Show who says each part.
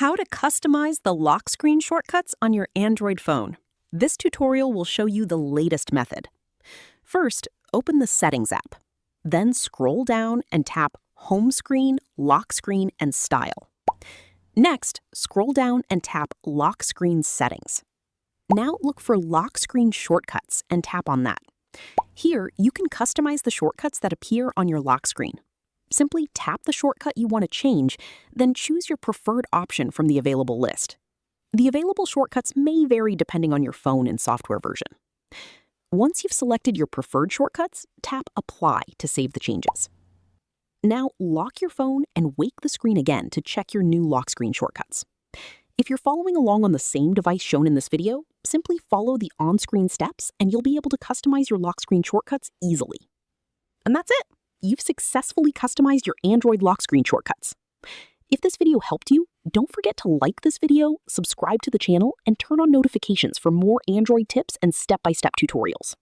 Speaker 1: How to customize the lock screen shortcuts on your Android phone. This tutorial will show you the latest method. First, open the Settings app. Then scroll down and tap Home Screen, Lock Screen, and Style. Next, scroll down and tap Lock Screen Settings. Now look for Lock Screen Shortcuts and tap on that. Here, you can customize the shortcuts that appear on your lock screen. Simply tap the shortcut you want to change, then choose your preferred option from the available list. The available shortcuts may vary depending on your phone and software version. Once you've selected your preferred shortcuts, tap Apply to save the changes. Now lock your phone and wake the screen again to check your new lock screen shortcuts. If you're following along on the same device shown in this video, simply follow the on-screen steps and you'll be able to customize your lock screen shortcuts easily. And that's it! You've successfully customized your Android lock screen shortcuts. If this video helped you, don't forget to like this video, subscribe to the channel, and turn on notifications for more Android tips and step-by-step tutorials.